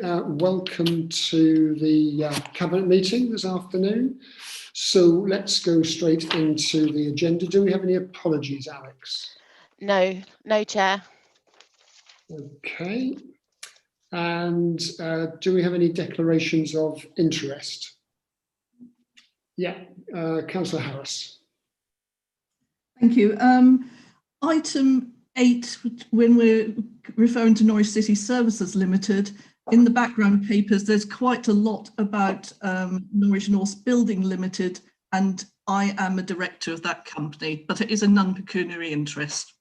Welcome to the Cabinet meeting this afternoon. So let's go straight into the agenda. Do we have any apologies, Alex? No, Chair. Okay. And do we have any declarations of interest? Yeah, Councillor Harris. Thank you. Item 8, when we're referring to Norwich City Services Limited, in the background papers, there's quite a lot about Norwich North Building Limited, and I am a director of that company, but it is a non-pecuniary interest.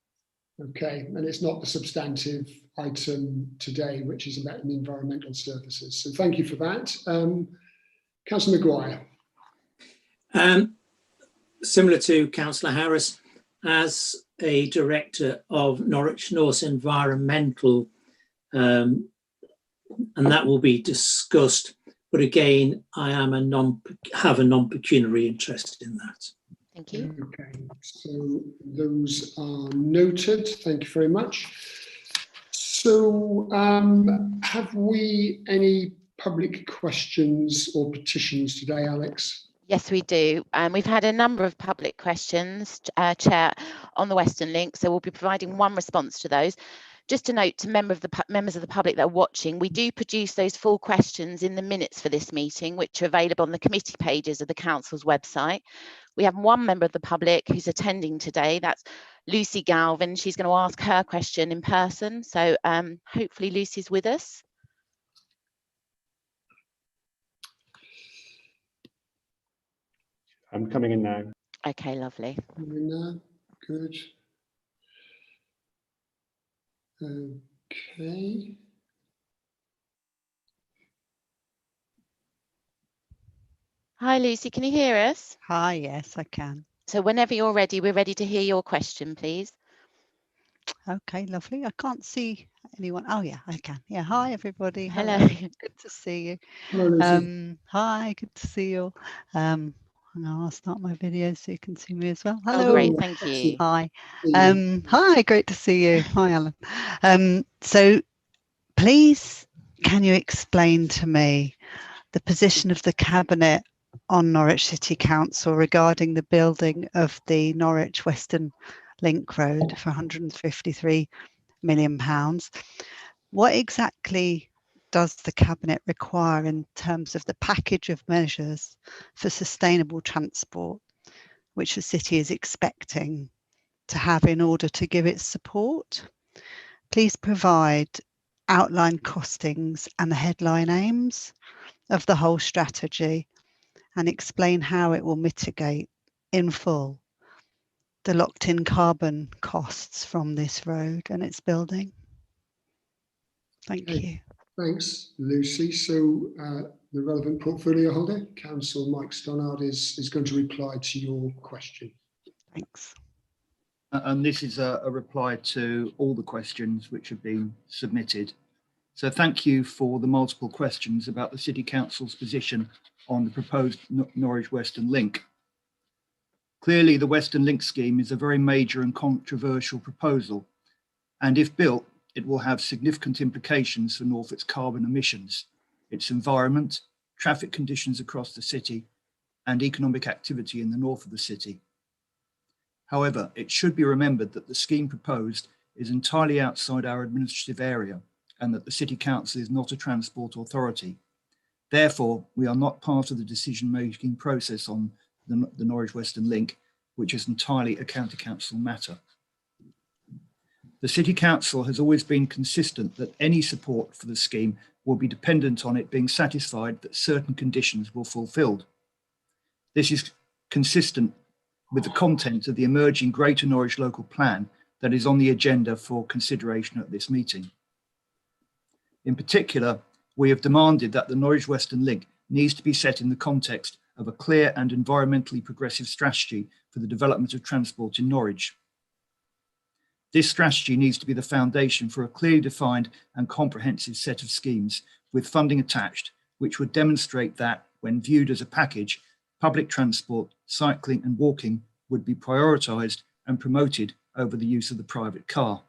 Okay, and it's not the substantive item today, which is about the environmental services. So thank you for that. Councillor Maguire. Similar to Councillor Harris, as a director of Norwich North Environmental, and that will be discussed. But again, I am have a non-pecuniary interest in that. Thank you. Okay, so those are noted. Thank you very much. So have we any public questions or petitions today, Alex? Yes, we do. We've had a number of public questions, Chair, on the Western Link, so we'll be providing one response to those. Just a note to members of the public that are watching, we do produce those full questions in the minutes for this meeting, which are available on the committee pages of the Council's website. We have one member of the public who's attending today, that's Lucy Galvin. She's going to ask her question in person, so hopefully Lucy's with us. I'm coming in now. Okay, lovely. Coming in now. Good. Okay. Hi, Lucy, can you hear us? Hi, yes, I can. So whenever you're ready, we're ready to hear your question, please. Okay, lovely. I can't see anyone. Oh, yeah, I can. Yeah, hi, everybody. Hello. Good to see you. Hello, Lucy. Hi, good to see you all. I'll start my video so you can see me as well. Hello. Oh, great, thank you. Hi. Hi, great to see you. Hi, Alan. So please, can you explain to me the position of the Cabinet on Norwich City Council regarding the building of the Norwich Western Link Road for £153 million? What exactly does the Cabinet require in terms of the package of measures for sustainable transport, which the city is expecting to have in order to give its support? Please provide outline costings and the headline aims of the whole strategy and explain how it will mitigate in full the locked-in carbon costs from this road and its building. Thank you. Thanks, Lucy. So the relevant portfolio holder, Councillor Mike Stonnard, is going to reply to your question. Thanks. And this is a reply to all the questions which have been submitted. So thank you for the multiple questions about the City Council's position on the proposed Norwich Western Link. Clearly, the Western Link scheme is a very major and controversial proposal, and if built, it will have significant implications for Norfolk's carbon emissions, its environment, traffic conditions across the city, and economic activity in the north of the city. However, it should be remembered that the scheme proposed is entirely outside our administrative area and that the City Council is not a transport authority. Therefore, we are not part of the decision-making process on the Norwich Western Link, which is entirely a county council matter. The City Council has always been consistent that any support for the scheme will be dependent on it being satisfied that certain conditions were fulfilled. This is consistent with the content of the emerging Greater Norwich Local Plan that is on the agenda for consideration at this meeting. In particular, we have demanded that the Norwich Western Link needs to be set in the context of a clear and environmentally progressive strategy for the development of transport in Norwich. This strategy needs to be the foundation for a clearly defined and comprehensive set of schemes with funding attached, which would demonstrate that, when viewed as a package, public transport, cycling and walking would be prioritised and promoted over the use of the private car.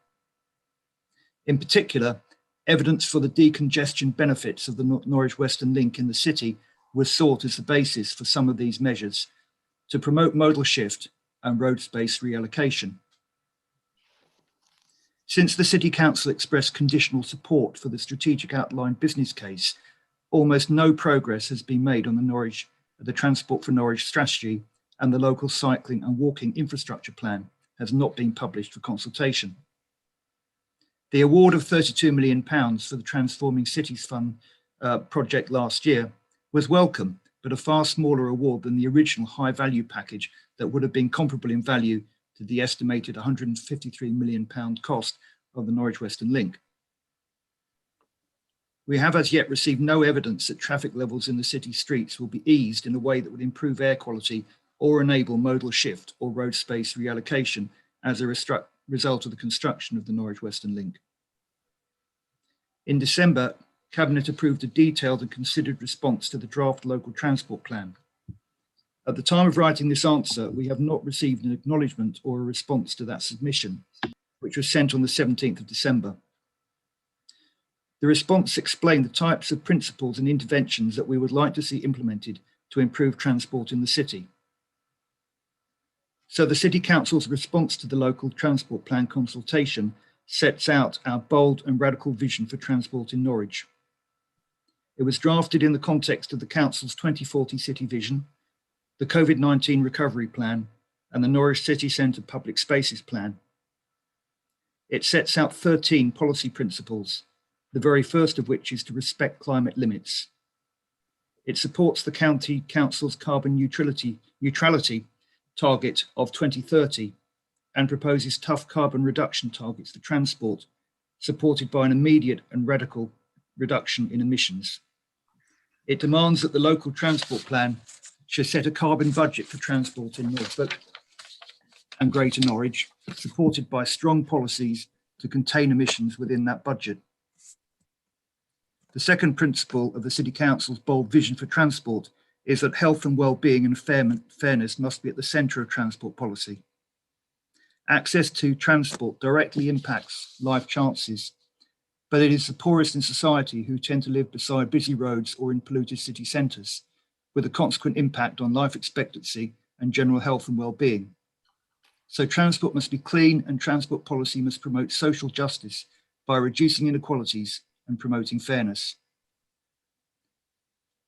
In particular, Evidence for the decongestion benefits of the Norwich Western Link in the city was sought as the basis for some of these measures to promote modal shift and road space reallocation. Since the City Council expressed conditional support for the strategic outline business case, almost no progress has been made on the Transport for Norwich strategy, and the local cycling and walking infrastructure plan has not been published for consultation. The award of £32 million for the Transforming Cities Fund project last year was welcome, but a far smaller award than the original high value package that would have been comparable in value to the estimated £153 million cost of the Norwich Western Link. We have as yet received no evidence that traffic levels in the city streets will be eased in a way that would improve air quality or enable modal shift or road space reallocation as a result of the construction of the Norwich Western Link. In December, Cabinet approved a detailed and considered response to the draft local transport plan. At the time of writing this answer, we have not received an acknowledgement or a response to that submission, which was sent on the 17th of December. The response explained the types of principles and interventions that we would like to see implemented to improve transport in the city. So the City Council's response to the local transport plan consultation sets out our bold and radical vision for transport in Norwich. It was drafted in the context of the Council's 2040 City Vision, the COVID-19 Recovery Plan, and the Norwich City Centre Public Spaces Plan. It sets out 13 policy principles, the very first of which is to respect climate limits. It supports the County Council's carbon neutrality target of 2030 and proposes tough carbon reduction targets for transport, supported by an immediate and radical reduction in emissions. It demands that the local transport plan should set a carbon budget for transport in Norfolk and Greater Norwich, supported by strong policies to contain emissions within that budget. The second principle of the City Council's bold vision for transport is that health and well-being and fairness must be at the centre of transport policy. Access to transport directly impacts life chances, but it is the poorest in society who tend to live beside busy roads or in polluted city centres, with a consequent impact on life expectancy and general health and well-being. So transport must be clean, and transport policy must promote social justice by reducing inequalities and promoting fairness.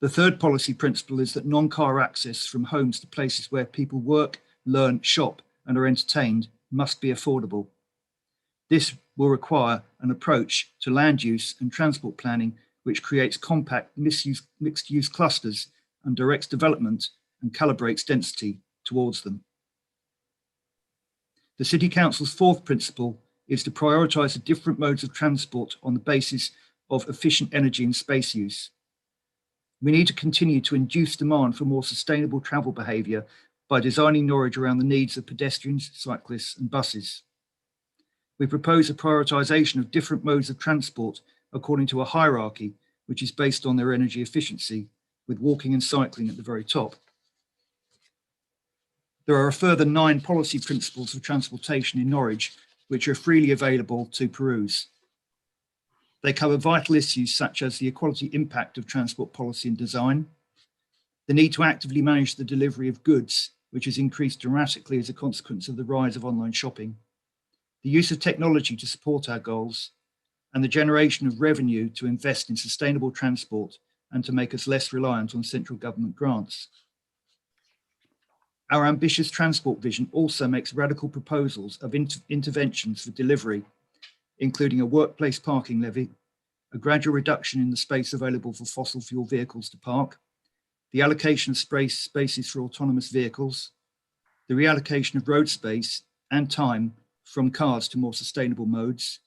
The third policy principle is that non-car access from homes to places where people work, learn, shop, and are entertained must be affordable. This will require an approach to land use and transport planning which creates compact mixed-use clusters and directs development and calibrates density towards them. The City Council's fourth principle is to prioritise the different modes of transport on the basis of efficient energy and space use. We need to continue to induce demand for more sustainable travel behaviour by designing Norwich around the needs of pedestrians, cyclists and buses. We propose a prioritisation of different modes of transport according to a hierarchy which is based on their energy efficiency, with walking and cycling at the very top. There are a further 9 policy principles of transportation in Norwich which are freely available to peruse. They cover vital issues such as the equality impact of transport policy and design, the need to actively manage the delivery of goods, which has increased dramatically as a consequence of the rise of online shopping, the use of technology to support our goals, and the generation of revenue to invest in sustainable transport and to make us less reliant on central government grants. Our ambitious transport vision also makes radical proposals of interventions for delivery, including a workplace parking levy, a gradual reduction in the space available for fossil fuel vehicles to park, the allocation of spaces for autonomous vehicles, the reallocation of road space and time from cars to more sustainable modes,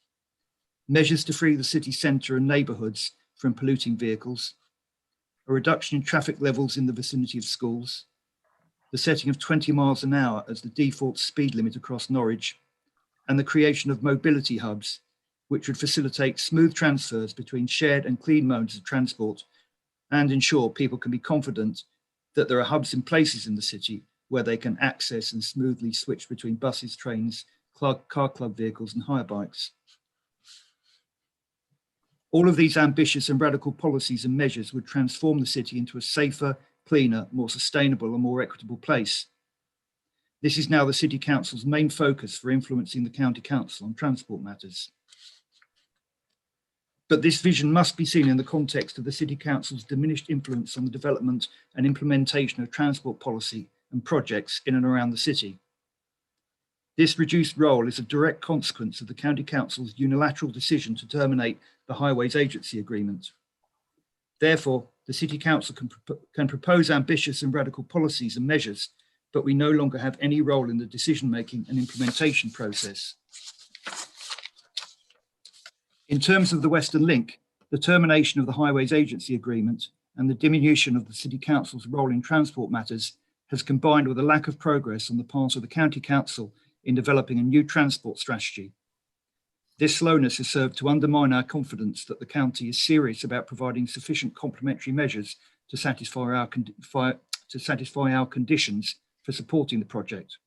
measures to free the city centre and neighbourhoods from polluting vehicles, a reduction in traffic levels in the vicinity of schools, the setting of 20 miles an hour as the default speed limit across Norwich, and the creation of mobility hubs, which would facilitate smooth transfers between shared and clean modes of transport and ensure people can be confident that there are hubs in places in the city where they can access and smoothly switch between buses, trains, car club vehicles and hire bikes. All of these ambitious and radical policies and measures would transform the city into a safer, cleaner, more sustainable and more equitable place. This is now the City Council's main focus for influencing the County Council on transport matters. But this vision must be seen in the context of the City Council's diminished influence on the development and implementation of transport policy and projects in and around the city. This reduced role is a direct consequence of the County Council's unilateral decision to terminate the Highways Agency Agreement. Therefore, the City Council can propose ambitious and radical policies and measures, but we no longer have any role in the decision-making and implementation process. In terms of the Western Link, the termination of the Highways Agency Agreement and the diminution of the City Council's role in transport matters has combined with a lack of progress on the part of the County Council in developing a new transport strategy. This slowness has served to undermine our confidence that the county is serious about providing sufficient complementary measures to satisfy our conditions for supporting the project.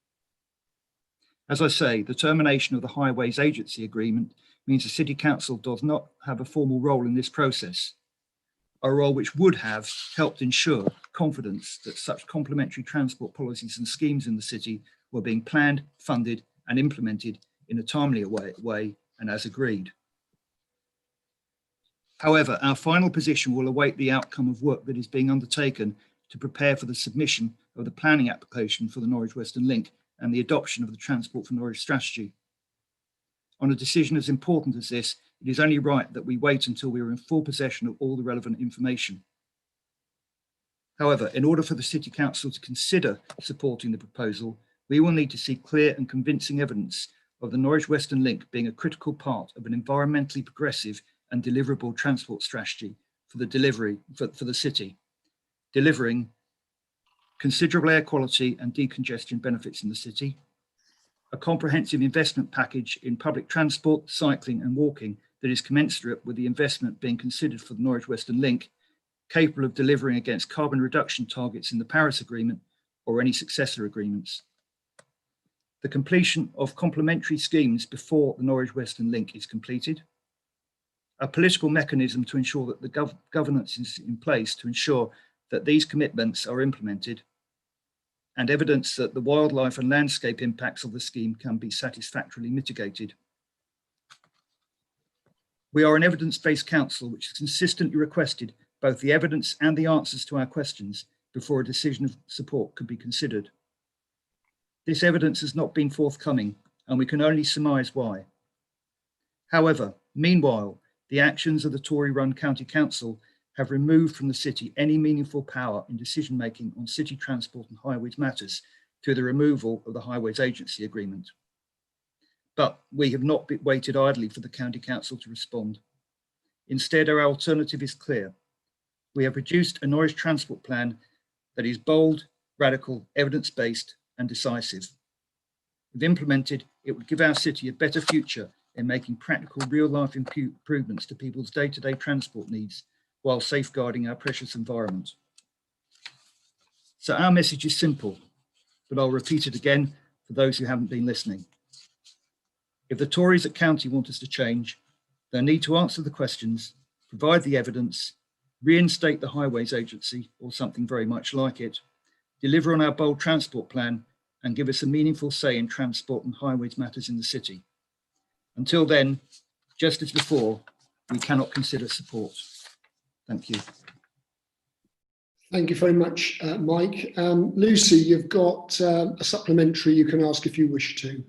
As I say, the termination of the Highways Agency Agreement means the City Council does not have a formal role in this process, a role which would have helped ensure confidence that such complementary transport policies and schemes in the city were being planned, funded and implemented in a timely way and as agreed. However, our final position will await the outcome of work that is being undertaken to prepare for the submission of the planning application for the Norwich Western Link and the adoption of the Transport for Norwich strategy. On a decision as important as this, it is only right that we wait until we are in full possession of all the relevant information. However, in order for the City Council to consider supporting the proposal, we will need to see clear and convincing evidence of the Norwich Western Link being a critical part of an environmentally progressive and deliverable transport strategy for the city, delivering considerable air quality and decongestion benefits in the city, a comprehensive investment package in public transport, cycling and walking that is commensurate with the investment being considered for the Norwich Western Link, capable of delivering against carbon reduction targets in the Paris Agreement or any successor agreements. The completion of complementary schemes before the Norwich Western Link is completed, a political mechanism to ensure that the governance is in place to ensure that these commitments are implemented, and evidence that the wildlife and landscape impacts of the scheme can be satisfactorily mitigated. We are an evidence-based council which has consistently requested both the evidence and the answers to our questions before a decision of support could be considered. This evidence has not been forthcoming, and we can only surmise why. However, meanwhile, the actions of the Tory-run County Council have removed from the city any meaningful power in decision-making on city transport and highways matters through the removal of the Highways Agency Agreement. But we have not waited idly for the County Council to respond. Instead, our alternative is clear. We have produced a Norwich transport plan that is bold, radical, evidence-based and decisive. If implemented, it would give our city a better future in making practical real-life improvements to people's day-to-day transport needs while safeguarding our precious environment. So our message is simple, but I'll repeat it again for those who haven't been listening. If the Tories at County want us to change, they need to answer the questions, provide the evidence, reinstate the Highways Agency or something very much like it, deliver on our bold transport plan, and give us a meaningful say in transport and highways matters in the city. Until then, just as before, we cannot consider support. Thank you. Thank you very much, Mike. Lucy, you've got a supplementary you can ask if you wish to.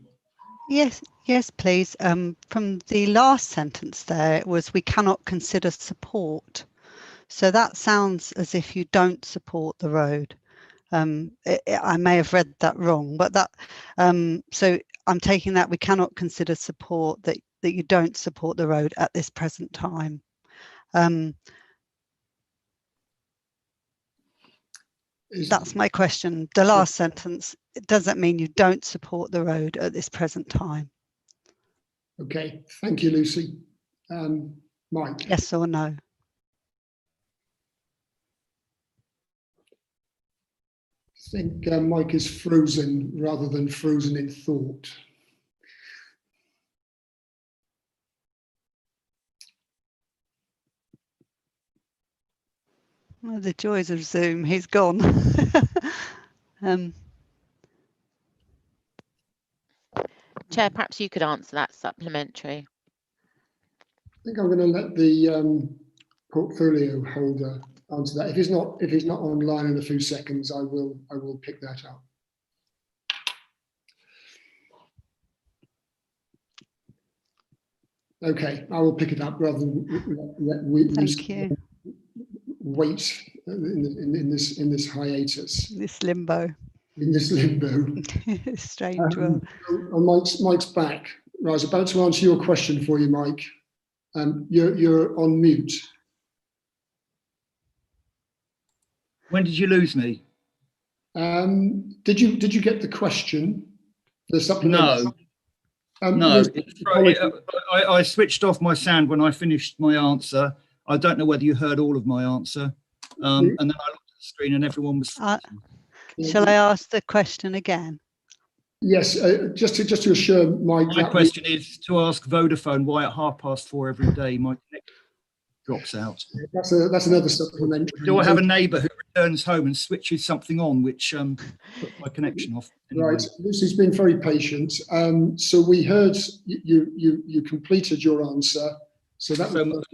Yes, please. From the last sentence there, it was, we cannot consider support. So that sounds as if you don't support the road. I may have read that wrong, but that, so I'm taking that we cannot consider support, that you don't support the road at this present time. That's my question. The last sentence, does that mean you don't support the road at this present time? Okay, thank you, Lucy. Mike? Yes or no? I think Mike is frozen rather than frozen in thought. Oh, the joys of Zoom, he's gone. Chair, perhaps you could answer that supplementary. I think I'm going to let the portfolio holder answer that. If he's not online in a few seconds, I will pick that up. Okay, I will pick it up rather than Thank you. wait in this hiatus. This limbo. In this limbo. Strange world. Mike's back. Right, I was about to answer your question for you, Mike. You're on mute. When did you lose me? Did you get the question? The supplement? No. I switched off my sound when I finished my answer. I don't know whether you heard all of my answer. And then I looked at the screen and everyone was. Shall I ask the question again? Yes, just to assure Mike. My question is to ask Vodafone why at 4:30 every day my connection drops out. That's another supplementary. Do I have a neighbour who returns home and switches something on, which puts my connection off? Anyway. Right, Lucy's been very patient. So we heard you completed your answer. So that was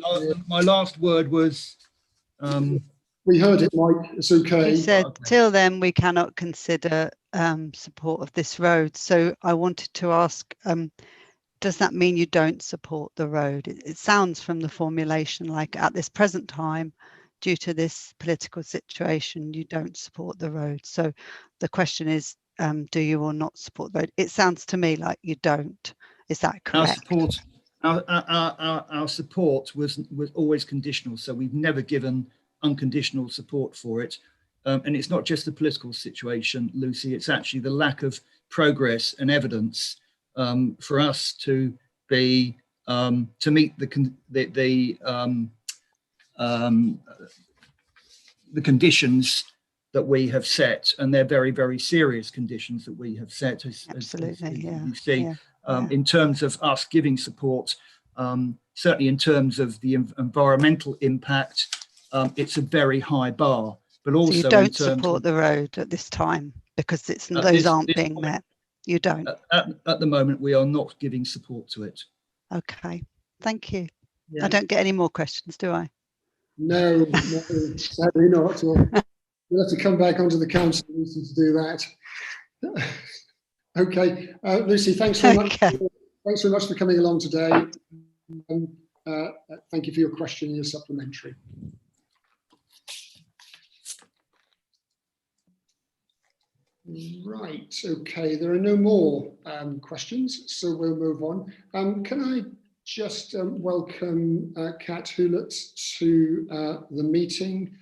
my last word was. We heard it, Mike. It's okay. He said, till then, we cannot consider support of this road. So I wanted to ask, does that mean you don't support the road? It sounds from the formulation like at this present time, due to this political situation, you don't support the road. So the question is, do you or not support the road? It sounds to me like you don't. Is that correct? Our support was always conditional. So we've never given unconditional support for it. And it's not just the political situation, Lucy, it's actually the lack of progress and evidence for us to be to meet the conditions that we have set, and they're very, very serious conditions that we have set. Absolutely, yeah. You see, in terms of us giving support, certainly in terms of the environmental impact, it's a very high bar. But also, so you don't support the road at this time because those aren't being met. You don't. At the moment, we are not giving support to it. Okay, thank you. Yeah. I don't get any more questions, do I? No, sadly not. We'll have to come back onto the council, Lucy, to do that. Okay, Lucy, thanks very much. Okay. Thanks very much for coming along today. Thank you for your question and your supplementary. Right, okay, there are no more questions, so we'll move on. Can I just welcome Kat Hewlett to the meeting.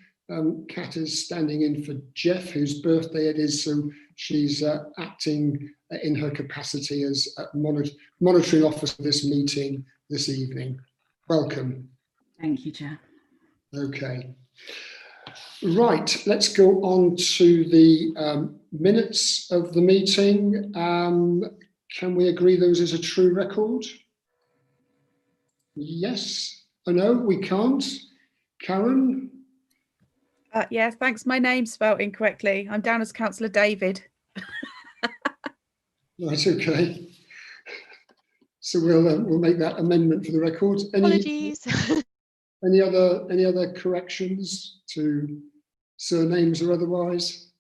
Kat is standing in for Jeff, whose birthday it is, so she's acting in her capacity as monitoring officer for this meeting this evening. Welcome. Thank you, Chair. Okay. Right, let's go on to the minutes of the meeting. Can we agree those as a true record? Yes or no? We can't. Karen? Yeah, thanks. My name's spelled incorrectly. I'm down as Councillor David. Right, okay. So we'll make that amendment for the record. Apologies. Any other corrections to surnames or otherwise,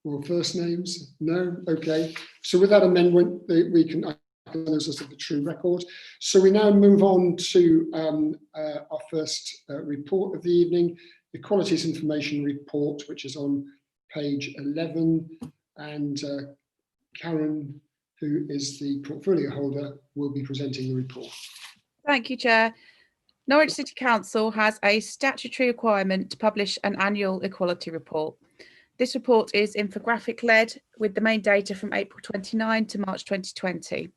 or first names? No. Okay. So with that amendment, we can those as the true record. So we now move on to our first report of the evening, the Qualities Information Report, which is on page 11, and Karen, who is the portfolio holder, will be presenting the report. Thank you, Chair. Norwich City Council has a statutory requirement to publish an annual equality report. This report is infographic-led with the main data from April 29 to March 2020.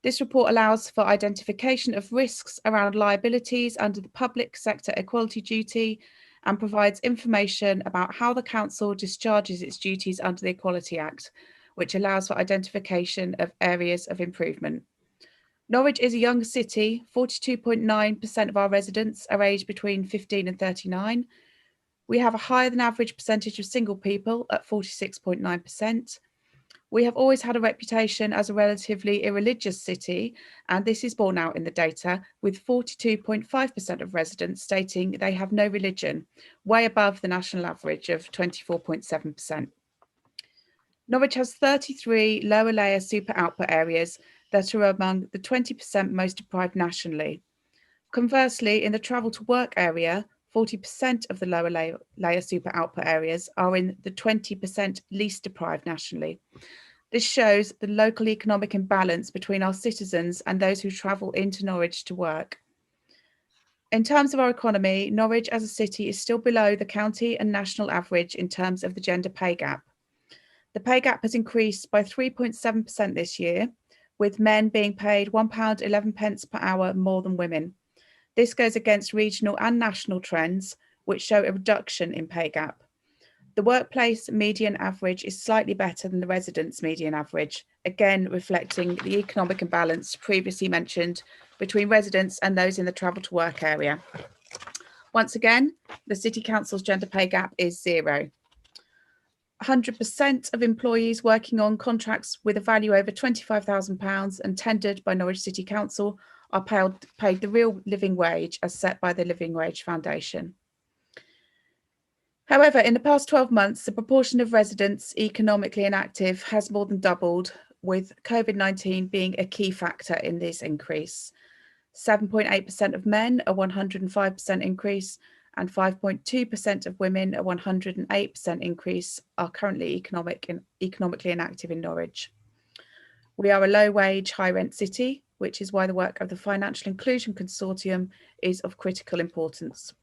This report allows for identification of risks around liabilities under the public sector equality duty and provides information about how the council discharges its duties under the Equality Act, which allows for identification of areas of improvement. Norwich is a young city. 42.9% of our residents are aged between 15 and 39. We have a higher than average percentage of single people at 46.9%. We have always had a reputation as a relatively irreligious city, and this is borne out in the data, with 42.5% of residents stating they have no religion, way above the national average of 24.7%. Norwich has 33 lower layer super output areas that are among the 20% most deprived nationally. Conversely, in the travel to work area, 40% of the lower layer super output areas are in the 20% least deprived nationally. This shows the local economic imbalance between our citizens and those who travel into Norwich to work. In terms of our economy, Norwich as a city is still below the county and national average in terms of the gender pay gap. The pay gap has increased by 3.7% this year, with men being paid £1.11 per hour more than women. This goes against regional and national trends, which show a reduction in pay gap. The workplace median average is slightly better than the residents' median average, again reflecting the economic imbalance previously mentioned between residents and those in the travel to work area. Once again, the City Council's gender pay gap is 0. 100% of employees working on contracts with a value over £25,000 and tendered by Norwich City Council are paid the real living wage as set by the Living Wage Foundation. However, in the past 12 months, the proportion of residents economically inactive has more than doubled, with COVID-19 being a key factor in this increase. 7.8% of men, a 105% increase, and 5.2% of women, a 108% increase, are currently economically inactive in Norwich. We are a low-wage, high-rent city, which is why the work of the Financial Inclusion Consortium is of critical importance.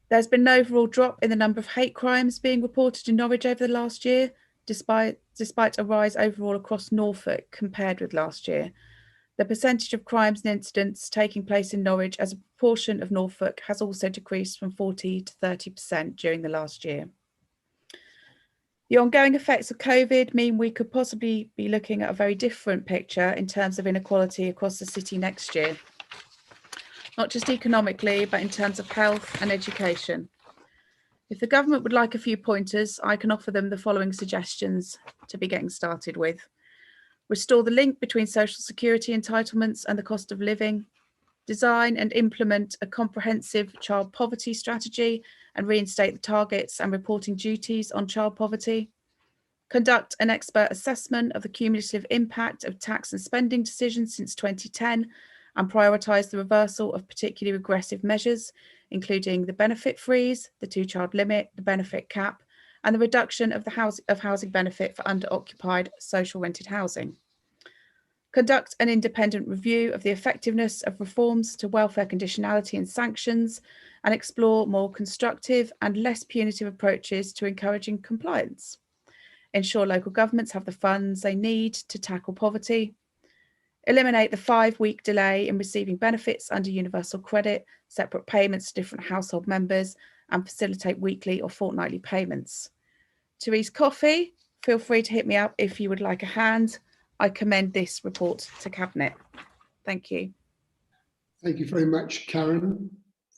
There's been an overall drop in the number of hate crimes being reported in Norwich over the last year, despite a rise overall across Norfolk compared with last year. The percentage of crimes and incidents taking place in Norwich as a proportion of Norfolk has also decreased from 40 to 30% during the last year. The ongoing effects of COVID mean we could possibly be looking at a very different picture in terms of inequality across the city next year. Not just economically, but in terms of health and education. If the government would like a few pointers, I can offer them the following suggestions to be getting started with. Restore the link between social security entitlements and the cost of living. Design and implement a comprehensive child poverty strategy and reinstate the targets and reporting duties on child poverty. Conduct an expert assessment of the cumulative impact of tax and spending decisions since 2010 and prioritise the reversal of particularly regressive measures, including the benefit freeze, the 2-child limit, the benefit cap, and the reduction of the housing benefit for under-occupied social rented housing. Conduct an independent review of the effectiveness of reforms to welfare conditionality and sanctions, and explore more constructive and less punitive approaches to encouraging compliance. Ensure local governments have the funds they need to tackle poverty. Eliminate the 5-week delay in receiving benefits under universal credit, separate payments to different household members, and facilitate weekly or fortnightly payments. Therese Coffey, feel free to hit me up if you would like a hand. I commend this report to Cabinet. Thank you. Thank you very much, Karen.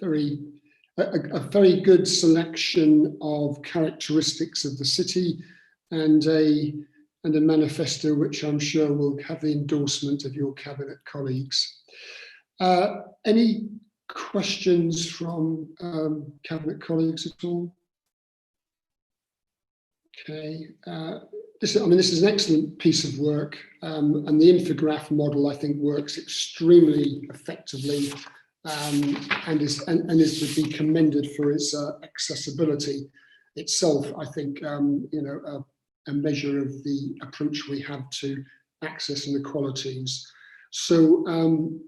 A very good selection of characteristics of the city and a manifesto which I'm sure will have the endorsement of your Cabinet colleagues. Any questions from Cabinet colleagues at all? Okay. This is an excellent piece of work, and the infograph model I think works extremely effectively, and is to be commended for its accessibility itself. I think a measure of the approach we have to access inequalities. So,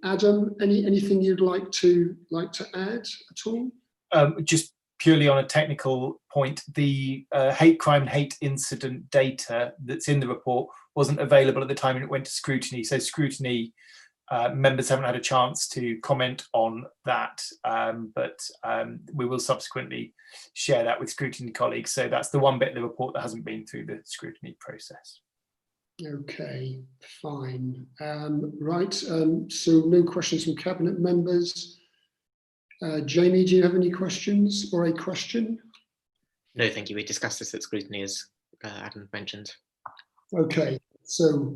Adam, anything you'd like to add at all? Just purely on a technical point, the hate crime and hate incident data that's in the report wasn't available at the time it went to scrutiny. So scrutiny members haven't had a chance to comment on that, but we will subsequently share that with scrutiny colleagues. So that's the one bit of the report that hasn't been through the scrutiny process. Okay, fine. Right, so no questions from Cabinet members. Jamie, do you have any questions or a question? No, thank you. We discussed this at scrutiny, as Adam mentioned. Okay. So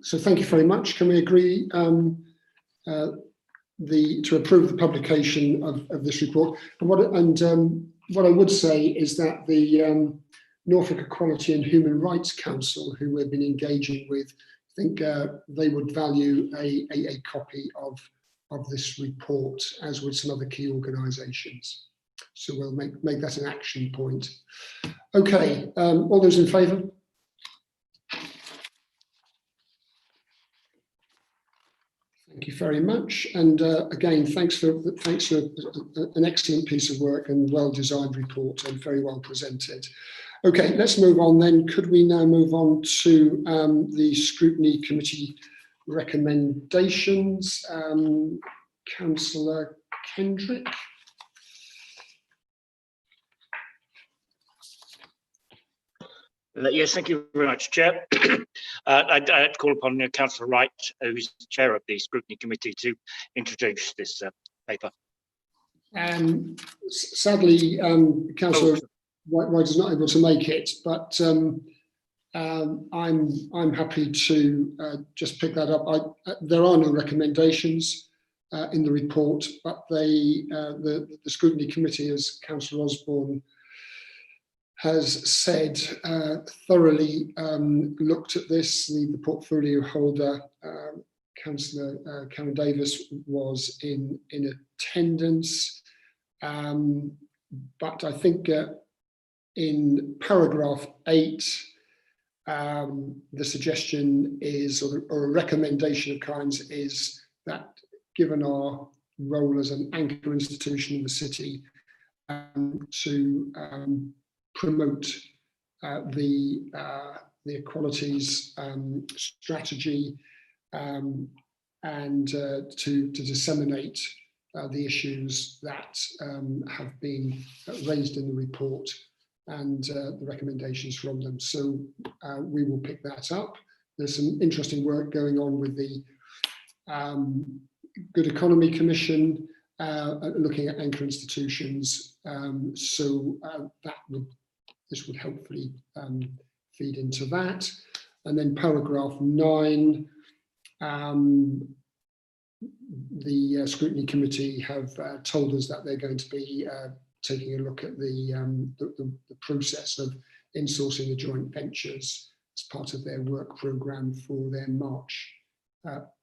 thank you very much. Can we agree to approve the publication of this report? And what I would say is that the Norfolk Equality and Human Rights Council, who we've been engaging with, I think they would value a copy of this report, as would some other key organisations. So we'll make that an action point. Okay, all those in favour? Thank you very much. And again, thanks for an excellent piece of work and well-designed report and very well presented. Okay, let's move on then. Could we now move on to the Scrutiny Committee recommendations? Councillor Kendrick. Yes, thank you very much, Chair. I'd call upon Councillor Wright, who's the Chair of the Scrutiny Committee, to introduce this paper. Sadly, Councillor Wright is not able to make it, but I'm happy to just pick that up. There are no recommendations in the report, but the Scrutiny Committee, as Councillor Osborne has said, thoroughly looked at this. The portfolio holder, Councillor Karen Davis, was in attendance, but I think in paragraph 8, the suggestion is, or a recommendation of kinds, is that given our role as an anchor institution in the city, to promote the equalities strategy and to disseminate the issues that have been raised in the report and the recommendations from them. So we will pick that up. There's some interesting work going on with the Good Economy Commission, looking at anchor institutions. So this would hopefully feed into that. And then paragraph 9, the Scrutiny Committee have told us that they're going to be taking a look at the process of insourcing the joint ventures as part of their work programme for their March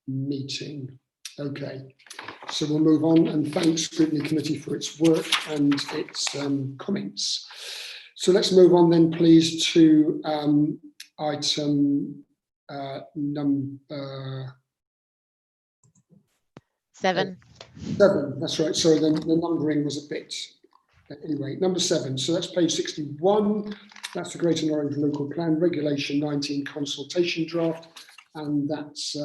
meeting. Okay, so we'll move on, and thanks Scrutiny Committee for its work and its comments. So let's move on then, please, to item number 7. 7, that's right. So the numbering was a bit, anyway, number 7. So that's page 61. That's the Greater Norwich Local Plan Regulation 19 consultation draft, and that's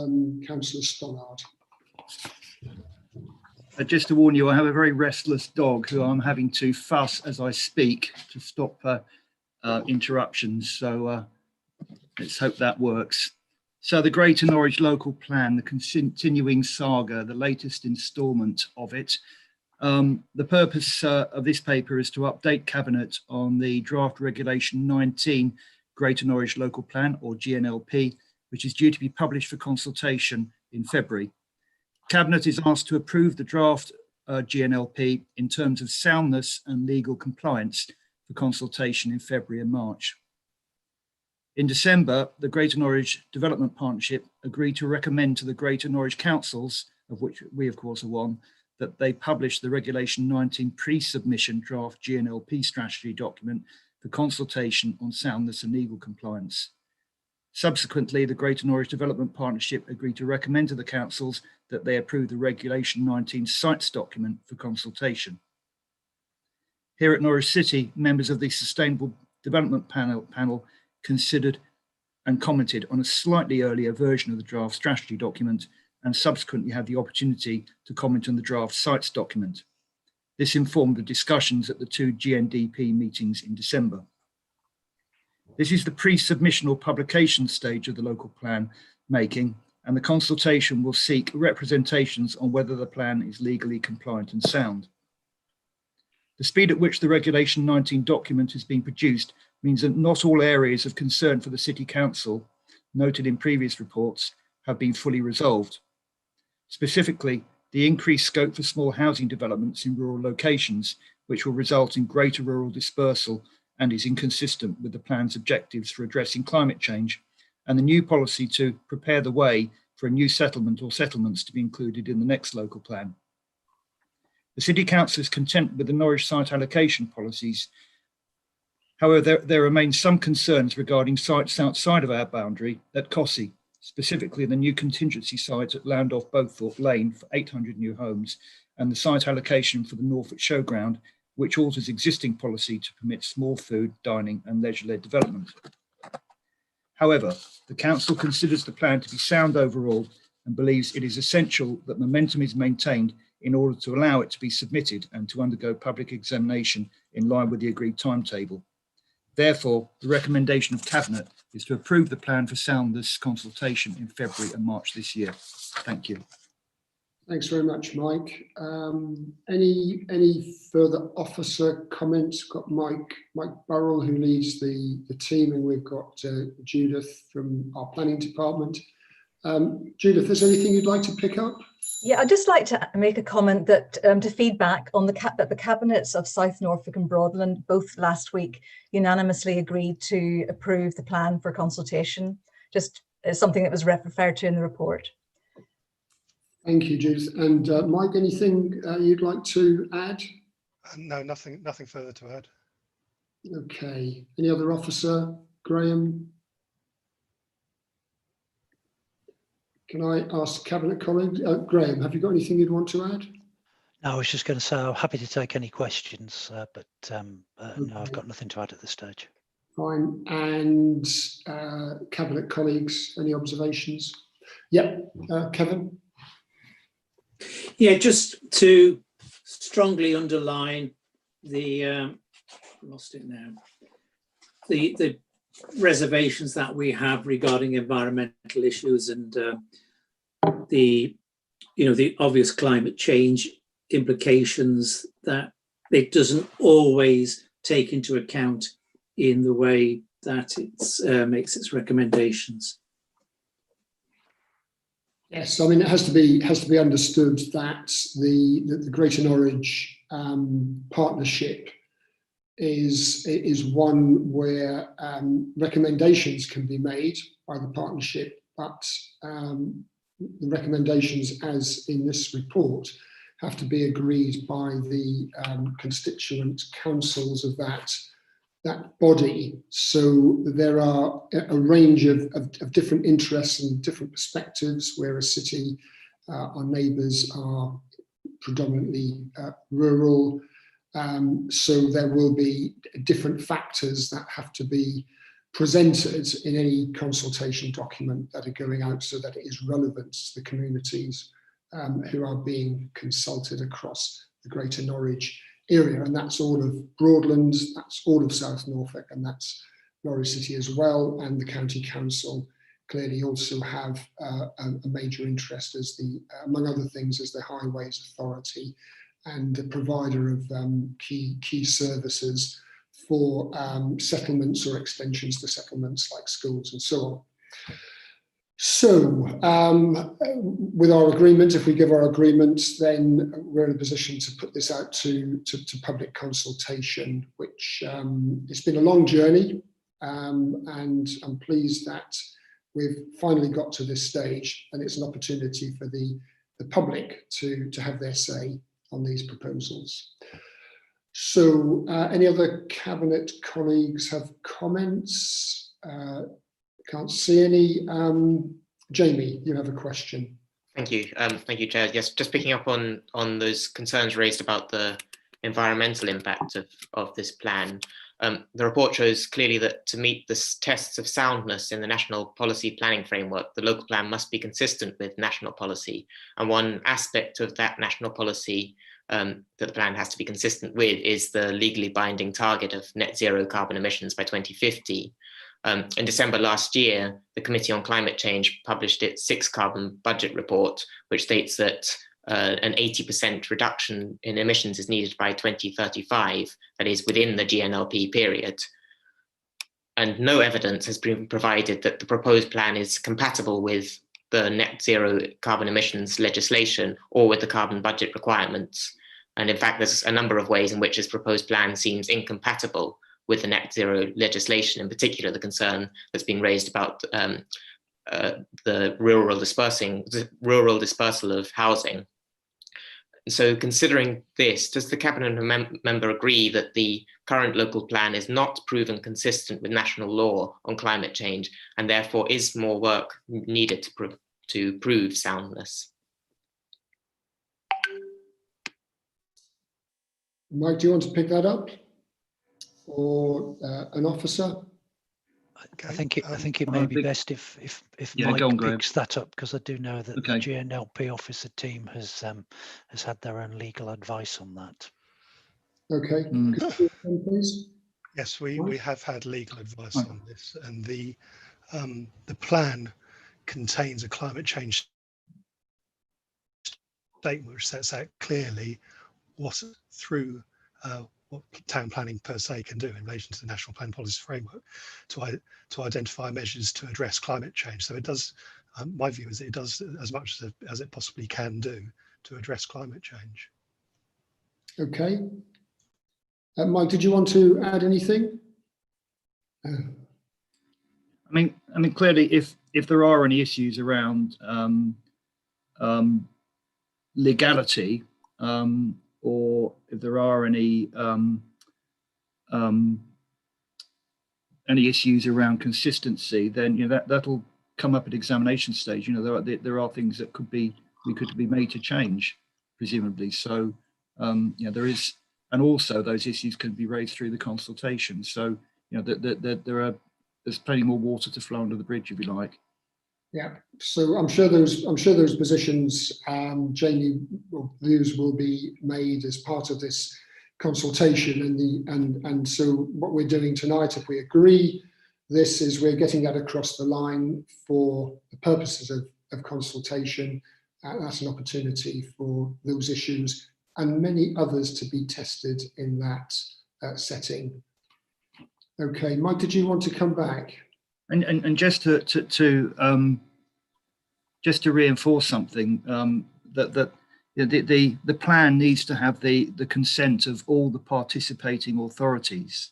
Councillor Stonnard. Just to warn you, I have a very restless dog who I'm having to fuss as I speak to stop interruptions. So let's hope that works. So the Greater Norwich Local Plan, the continuing saga, the latest instalment of it. The purpose of this paper is to update Cabinet on the draft Regulation 19 Greater Norwich Local Plan, or GNLP, which is due to be published for consultation in February. Cabinet is asked to approve the draft GNLP in terms of soundness and legal compliance for consultation in February and March. In December, the Greater Norwich Development Partnership agreed to recommend to the Greater Norwich Councils, of which we of course are one, that they publish the Regulation 19 pre-submission draft GNLP strategy document for consultation on soundness and legal compliance. Subsequently, the Greater Norwich Development Partnership agreed to recommend to the councils that they approve the Regulation 19 sites document for consultation. Here at Norwich City, members of the Sustainable Development Panel considered and commented on a slightly earlier version of the draft strategy document, and subsequently had the opportunity to comment on the draft sites document. This informed the discussions at the 2 GNDP meetings in December. This is the pre-submission or publication stage of the local plan making, and the consultation will seek representations on whether the plan is legally compliant and sound. The speed at which the Regulation 19 document is being produced means that not all areas of concern for the City Council, noted in previous reports, have been fully resolved. Specifically, the increased scope for small housing developments in rural locations, which will result in greater rural dispersal and is inconsistent with the plan's objectives for addressing climate change, and the new policy to prepare the way for a new settlement or settlements to be included in the next local plan. The City Council is content with the Norwich site allocation policies. However, there remain some concerns regarding sites outside of our boundary at Cossey, specifically the new contingency site at Landolph Beauthorpe Lane for 800 new homes, and the site allocation for the Norfolk Showground, which alters existing policy to permit small food, dining and leisure-led development. However, the Council considers the plan to be sound overall and believes it is essential that momentum is maintained in order to allow it to be submitted and to undergo public examination in line with the agreed timetable. Therefore, the recommendation of Cabinet is to approve the plan for soundness consultation in February and March this year. Thank you. Thanks very much, Mike. Any further officer comments? We've got Mike Burrell, who leads the team, and we've got Judith from our planning department. Judith, is there anything you'd like to pick up? Yeah, I'd just like to make a comment that to feedback on that the cabinets of South Norfolk and Broadland both last week unanimously agreed to approve the plan for consultation, just as something that was referred to in the report. Thank you, Judith. And Mike, anything you'd like to add? No, nothing further to add. Okay. Any other officer? Graham? Can I ask Cabinet colleague, Graham, have you got anything you'd want to add? No, I was just going to say I'm happy to take any questions, but okay. No, I've got nothing to add at this stage. Fine. And Cabinet colleagues, any observations? Yep, Kevin? Yeah, just to strongly underline the, lost it now, the reservations that we have regarding environmental issues and the obvious climate change implications that it doesn't always take into account in the way that it makes its recommendations. Yes, I mean it has to be understood that the Greater Norwich partnership is one where recommendations can be made by the partnership, but the recommendations, as in this report, have to be agreed by the constituent councils of that body. So there are a range of different interests and different perspectives. Where a city, our neighbours are predominantly rural. So there will be different factors that have to be presented in any consultation document that are going out so that it is relevant to the communities who are being consulted across the Greater Norwich area. And that's all of Broadland, that's all of South Norfolk, and that's Norwich City as well. And the County Council clearly also have a major interest as among other things, as the Highways Authority and the provider of key services for settlements or extensions to settlements like schools and so on. So with our agreement, if we give our agreement, then we're in a position to put this out to public consultation, which it's been a long journey, and I'm pleased that we've finally got to this stage, and it's an opportunity for the public to have their say on these proposals. So any other Cabinet colleagues have comments? Can't see any. Jamie, you have a question. Thank you, Chair. Yes, just picking up on those concerns raised about the environmental impact of this plan. The report shows clearly that to meet the tests of soundness in the national policy planning framework, the local plan must be consistent with national policy. And one aspect of that national policy that the plan has to be consistent with is the legally binding target of net zero carbon emissions by 2050. In December last year, the Committee on Climate Change published its 6th carbon budget report, which states that an 80% reduction in emissions is needed by 2035, that is within the GNLP period. And no evidence has been provided that the proposed plan is compatible with the net zero carbon emissions legislation or with the carbon budget requirements. And in fact, there's a number of ways in which this proposed plan seems incompatible with the net zero legislation, in particular the concern that's been raised about the rural dispersal of housing. So considering this, does the Cabinet member agree that the current local plan is not proven consistent with national law on climate change, and therefore is more work needed to prove soundness? Mike, do you want to pick that up? Or an officer? I think it may be best if Mike picks that up, because I do know that the GNLP officer team has had their own legal advice on that. Okay, please. Yes, we have had legal advice on this, and the plan contains a climate change statement which sets out clearly what town planning per se can do in relation to the National Plan Policy Framework to identify measures to address climate change. So it does, my view is it does as much as it possibly can do to address climate change. Okay. Mike, did you want to add anything? I mean, clearly, if there are any issues around legality, or if there are any issues around consistency, then that'll come up at examination stage. There are things that could be made to change, presumably. So there is, and also those issues can be raised through the consultation. So there's plenty more water to flow under the bridge, if you like. Yeah, so I'm sure those positions, Jamie, views will be made as part of this consultation, and so what we're doing tonight, if we agree this, is we're getting that across the line for the purposes of consultation. That's an opportunity for those issues and many others to be tested in that setting. Okay, Mike, did you want to come back? And just to reinforce something, that the plan needs to have the consent of all the participating authorities.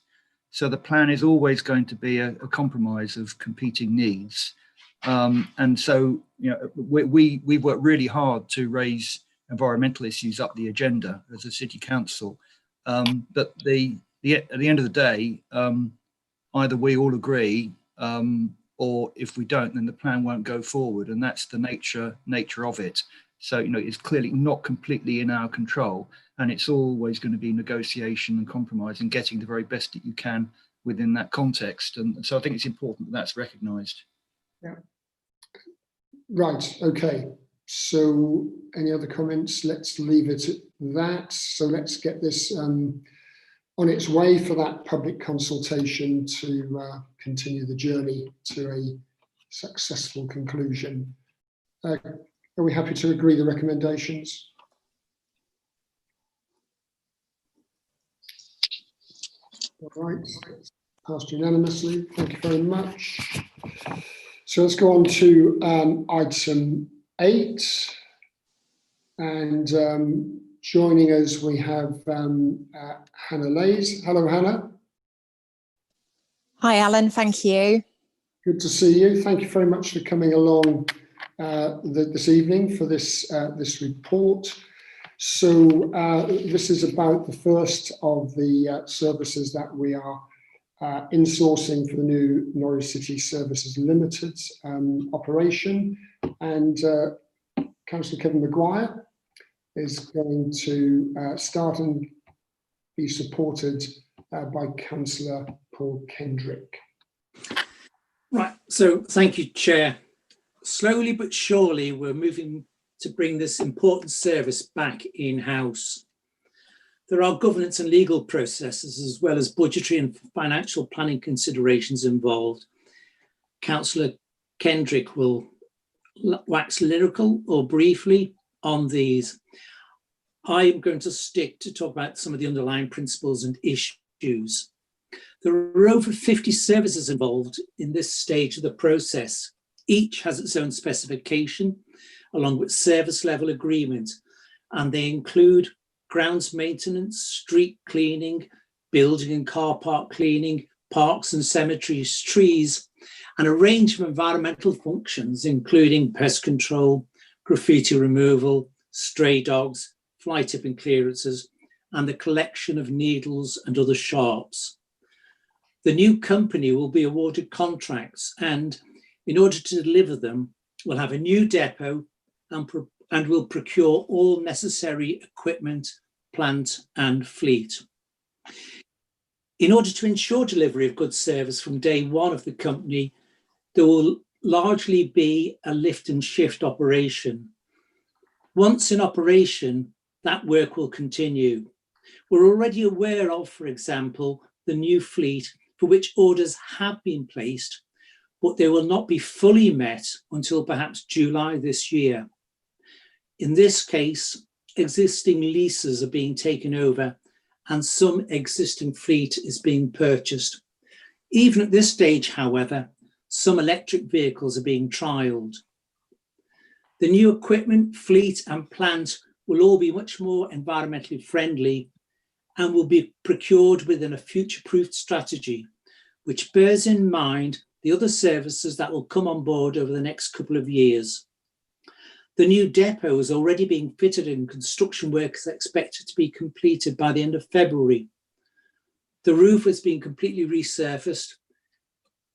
So the plan is always going to be a compromise of competing needs, and so we work really hard to raise environmental issues up the agenda as a city council, but at the end of the day, either we all agree, or if we don't, then the plan won't go forward, and that's the nature of it. So it's clearly not completely in our control, and it's always going to be negotiation and compromise and getting the very best that you can within that context. And so I think it's important that that's recognised. Yeah. Right. Okay. So any other comments? Let's leave it at that. So let's get this on its way for that public consultation to continue the journey to a successful conclusion. Are we happy to agree the recommendations? All right, passed unanimously. Thank you very much. So let's go on to item 8. And joining us, we have Hannah Lays. Hello, Hannah. Hi, Alan. Thank you. Good to see you. Thank you very much for coming along this evening for this report. So this is about the first of the services that we are insourcing for the new Norwich City Services Limited operation, and Councillor Kevin Maguire is going to start and be supported by Councillor Paul Kendrick. Right, so thank you, Chair. Slowly but surely, we're moving to bring this important service back in-house. There are governance and legal processes, as well as budgetary and financial planning considerations involved, Councillor Kendrick will wax lyrical or briefly on these. I'm going to stick to talk about some of the underlying principles and issues. There are over 50 services involved in this stage of the process. Each has its own specification, along with service level agreement, and they include grounds maintenance, street cleaning, building and car park cleaning, parks and cemeteries, trees, and a range of environmental functions, including pest control, graffiti removal, stray dogs, fly tipping clearances, and the collection of needles and other sharps. The new company will be awarded contracts and, in order to deliver them, will have a new depot and will procure all necessary equipment, plant and fleet. In order to ensure delivery of good service from day one of the company, there will largely be a lift and shift operation. Once in operation, that work will continue. We're already aware of, for example, the new fleet for which orders have been placed, but they will not be fully met until perhaps July this year. In this case, existing leases are being taken over and some existing fleet is being purchased. Even at this stage, however, some electric vehicles are being trialled. The new equipment, fleet and plant will all be much more environmentally friendly and will be procured within a future-proofed strategy, which bears in mind the other services that will come on board over the next couple of years. The new depot is already being fitted and construction work is expected to be completed by the end of February. The roof has been completely resurfaced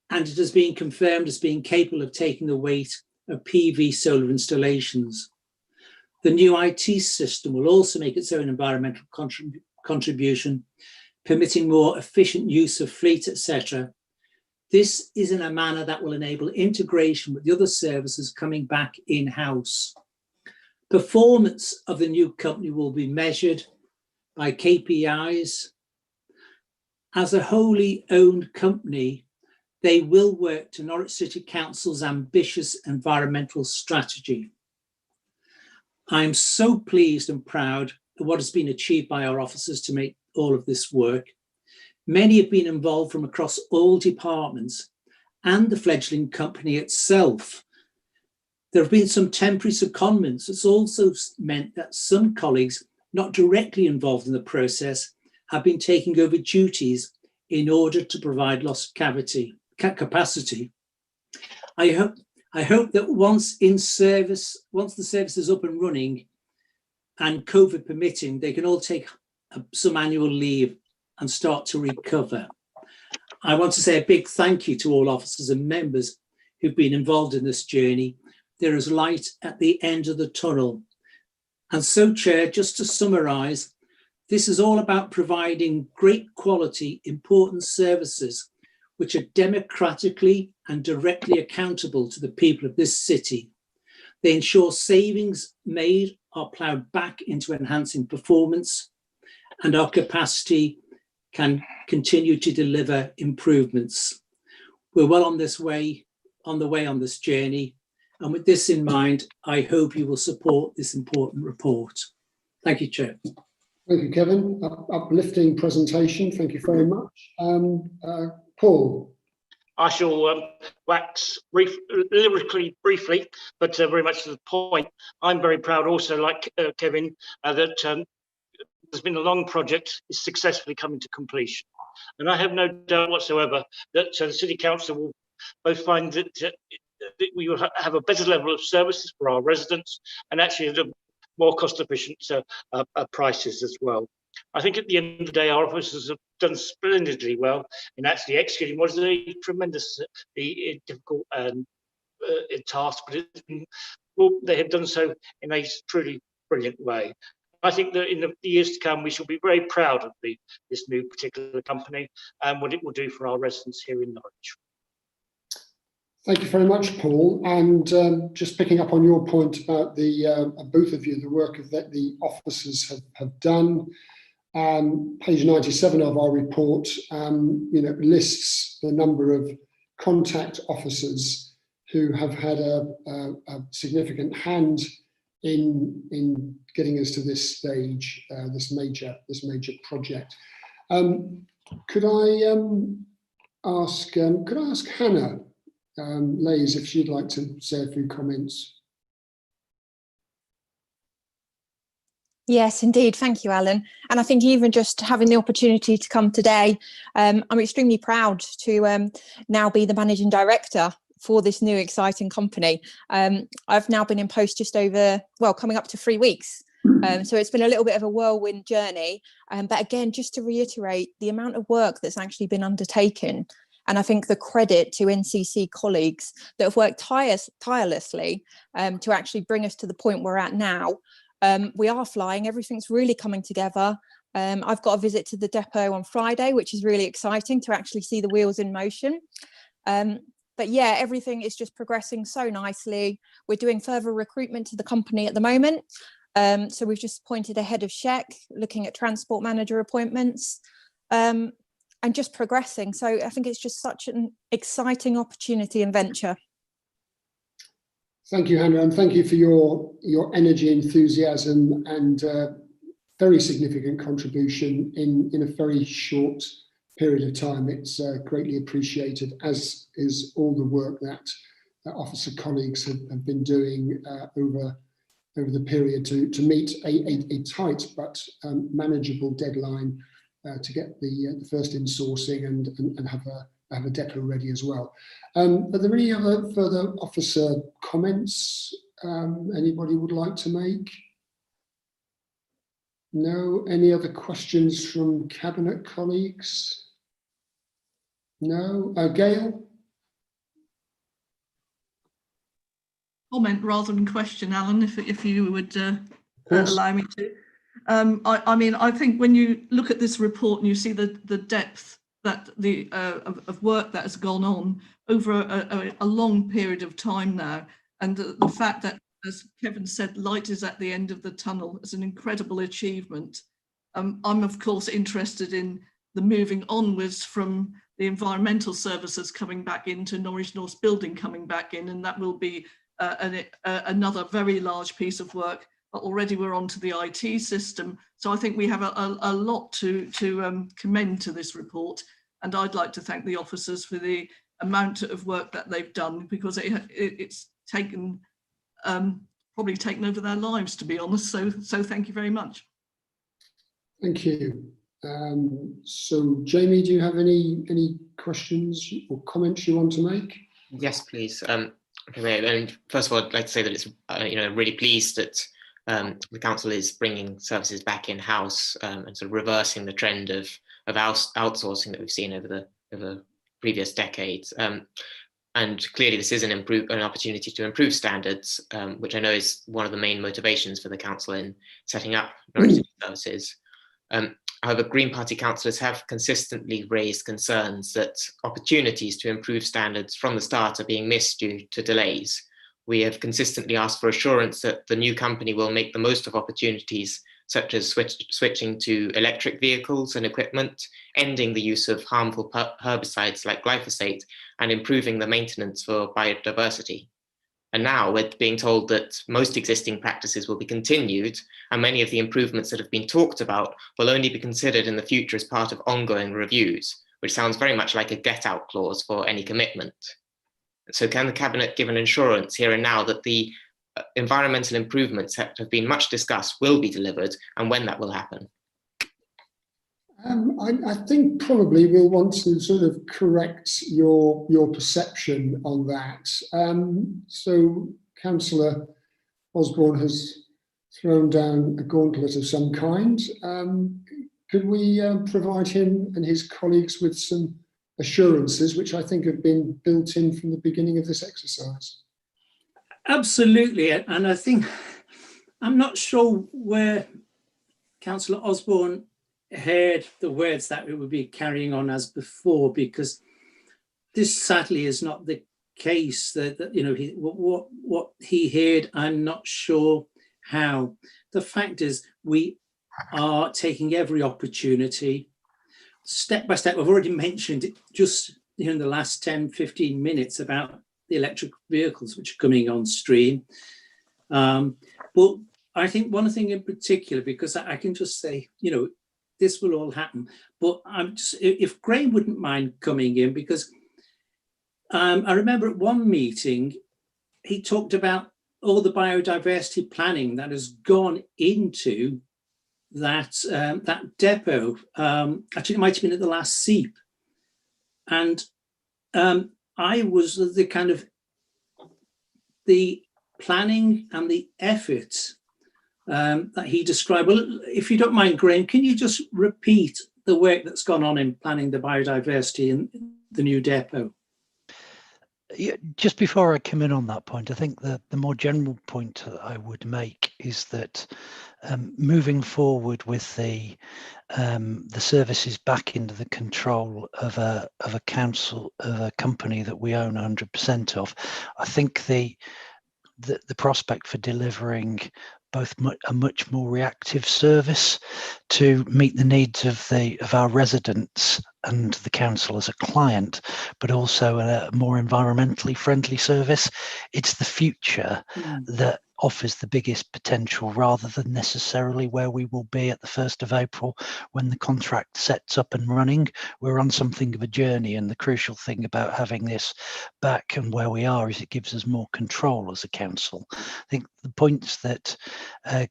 and it has been confirmed as being capable of taking the weight of PV solar installations. The new IT system will also make its own environmental contribution, permitting more efficient use of fleet, etc. This is in a manner that will enable integration with the other services coming back in-house. Performance of the new company will be measured by KPIs. As a wholly owned company, they will work to Norwich City Council's ambitious environmental strategy. I am so pleased and proud of what has been achieved by our officers to make all of this work. Many have been involved from across all departments and the fledgling company itself. There have been some temporary secondments. It's also meant that some colleagues not directly involved in the process have been taking over duties in order to provide lost capacity. I hope that once the service is up and running and COVID permitting, they can all take some annual leave and start to recover. I want to say a big thank you to all officers and members who've been involved in this journey. There is light at the end of the tunnel. And so, Chair, just to summarise, this is all about providing great quality, important services which are democratically and directly accountable to the people of this city. They ensure savings made are ploughed back into enhancing performance and our capacity can continue to deliver improvements. We're well on the way on this journey. And with this in mind, I hope you will support this important report. Thank you, Chair. Thank you, Kevin. Uplifting presentation. Thank you very much. Paul. I shall wax lyrically briefly, but very much to the point. I'm very proud also, like Kevin, that there's been a long project is successfully coming to completion. And I have no doubt whatsoever that the City Council will both find that we will have a better level of services for our residents and actually at more cost efficient prices as well. I think at the end of the day, our officers have done splendidly well in actually executing what is a tremendously difficult task, but it's been, well, they have done so in a truly brilliant way. I think that in the years to come, we shall be very proud of this new particular company and what it will do for our residents here in Norwich. Thank you very much, Paul. And just picking up on your point about both of you, the work that the officers have done. Page 97 of our report, lists the number of contact officers who have had a significant hand in getting us to this stage, this major project. Could I ask Hannah Lays if she'd like to say a few comments? Yes, indeed. Thank you, Alan. And I think even just having the opportunity to come today, I'm extremely proud to now be the managing director for this new exciting company. I've now been in post just over, well, coming up to 3 weeks. So it's been a little bit of a whirlwind journey. But again, just to reiterate the amount of work that's actually been undertaken. And I think the credit to NCC colleagues that have worked tirelessly to actually bring us to the point we're at now. We are flying, everything's really coming together. I've got a visit to the depot on Friday, which is really exciting to actually see the wheels in motion. But yeah, everything is just progressing so nicely. We're doing further recruitment to the company at the moment. So we've just appointed a head of SHEC, looking at transport manager appointments, and just progressing. So I think it's just such an exciting opportunity and venture. Thank you, Hannah, and thank you for your energy, enthusiasm, and very significant contribution in a very short period of time. It's greatly appreciated, as is all the work that officer colleagues have been doing over the period to meet a tight but manageable deadline to get the first insourcing and have a depot ready as well. Are there any other further officer comments anybody would like to make? No? Any other questions from Cabinet colleagues? No? Gail? Comment rather than question, Alan, if you would allow me to. I mean, I think when you look at this report and you see the depth that of work that has gone on over a long period of time now, and the fact that, as Kevin said, light is at the end of the tunnel is an incredible achievement. I'm of course interested in the moving onwards from the environmental services coming back into Norwich North building coming back in, and that will be another very large piece of work. But already we're onto the IT system. So I think we have a lot to commend to this report. And I'd like to thank the officers for the amount of work that they've done, because it's taken, probably taken over their lives, to be honest. So thank you very much. Thank you. So Jamie, do you have any questions or comments you want to make? Yes, please. And first of all, I'd like to say that it's really pleased that the council is bringing services back in house and sort of reversing the trend of outsourcing that we've seen over the previous decades. And clearly, this is an opportunity to improve standards, which I know is one of the main motivations for the council in setting up Norwich City services. However, Green Party councillors have consistently raised concerns that opportunities to improve standards from the start are being missed due to delays. We have consistently asked for assurance that the new company will make the most of opportunities such as switching to electric vehicles and equipment, ending the use of harmful herbicides like glyphosate, and improving the maintenance for biodiversity. And now we're being told that most existing practices will be continued, and many of the improvements that have been talked about will only be considered in the future as part of ongoing reviews, which sounds very much like a get-out clause for any commitment. So can the Cabinet give an assurance here and now that the environmental improvements that have been much discussed will be delivered, and when that will happen? I think probably we'll want to sort of correct your perception on that. So Councillor Osborne has thrown down a gauntlet of some kind. Could we provide him and his colleagues with some assurances, which I think have been built in from the beginning of this exercise? Absolutely, and I think I'm not sure where Councillor Osborne heard the words that we would be carrying on as before, because this sadly is not the case. That what he heard, I'm not sure how. The fact is, we are taking every opportunity, step by step. I've already mentioned it, just in the last 10-15 minutes about the electric vehicles which are coming on stream. But I think one thing in particular, because I can just say, you know, this will all happen. But I'm just, if Graham wouldn't mind coming in, because I remember at one meeting, he talked about all the biodiversity planning that has gone into that that depot. Actually, it might have been at the last SEEP. And I was the kind of the planning and the effort that he described. Well, if you don't mind, Graham, can you just repeat the work that's gone on in planning the biodiversity in the new depot? Yeah, just before I come in on that point, I think the more general point that I would make is that moving forward with the services back into the control of a council, of a company that we own 100% of, I think the prospect for delivering both a much more reactive service to meet the needs of our residents and the council as a client, but also a more environmentally friendly service. It's the future that offers the biggest potential, rather than necessarily where we will be at the 1st of April when the contract sets up and running. We're on something of a journey, and the crucial thing about having this back and where we are is it gives us more control as a council. I think the points that